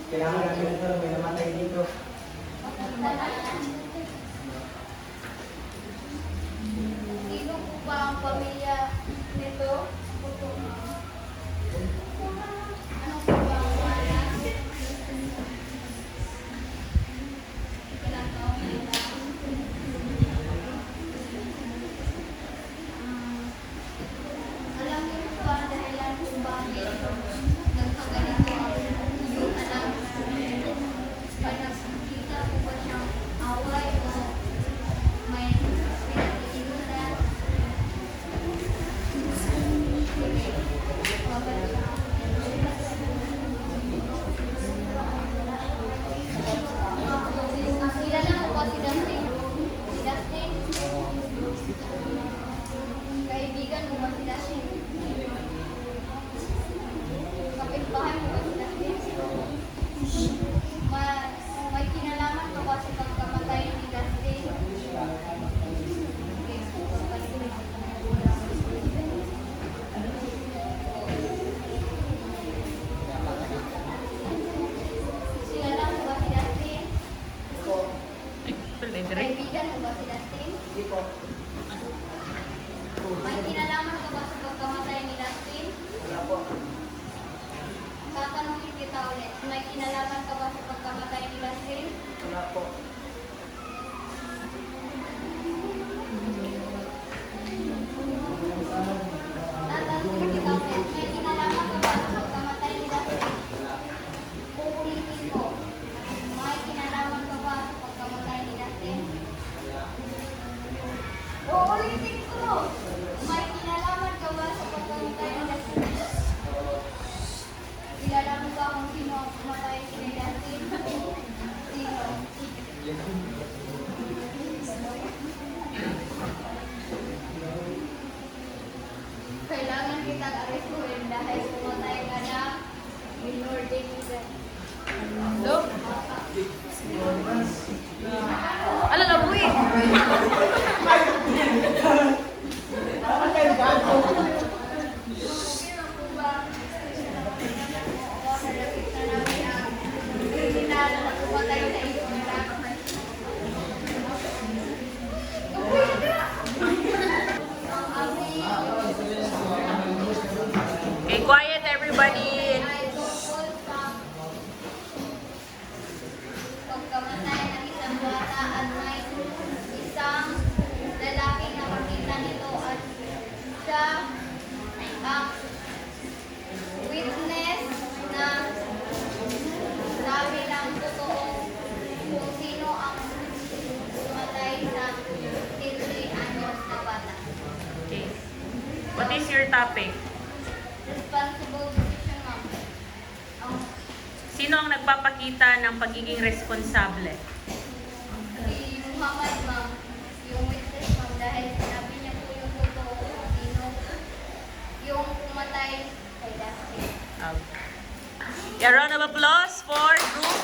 Kailangan namin ito, may namatay dito. Sino po ba ang pamilya nito? Ano po ba ang pangalan? Ilang taon nila? Alam niyo po ba ang dahilan kung bakit nagkaganito yung anak? Nakikita po ba siyang away o may pinag-iinutan? Kilala mo ba si Dustin? Si Dustin? Kaibigan mo ba si Dustin? Kapitbahay mo ba si Dustin? May kinalaman ka ba sa pagkamatay ni Dustin? Kilala mo ba si Dustin? Kaibigan mo ba si Dustin? Hindi po. May kinalaman ka ba sa pagkamatay ni Dustin? Wala po. Tatanungin kita ulit. May kinalaman ka ba sa pagkamatay ni Dustin? Wala po. Tatanungin kita ulit. May kinalaman ka ba sa pagkamatay ni Dustin? Uulitin ko. May kinalaman ka ba sa pagkamatay ni Dustin? Uulitin ko. May kinalaman ka ba sa pagkamatay ni Dustin? Kilala mo ba kung sino ang pumatay kay Dustin? Sino? Kailangan kitang arestuhin dahil pumatay ka na minor de edad. Hello? Ala na buwi. Sino po ba? Nakita namin ang kriminal na pumatay na iyong anak. Ang aming Okay, quiet everybody. ay tungkol sa pagkamatay ng isang bata at may isang lalaki na makita nito at siya ang witness na sabi ng totoo kung sino ang pumatay sa 13 anyos na bata. Okay. What is your topic? Responsible decision, ma'am. Ang Sino ang nagpapakita ng pagiging responsable? si Muhammad, ma'am, yung witness, ma'am, dahil sinabi niya po yung totoo kung sino yung pumatay kay Dustin. A round of applause for group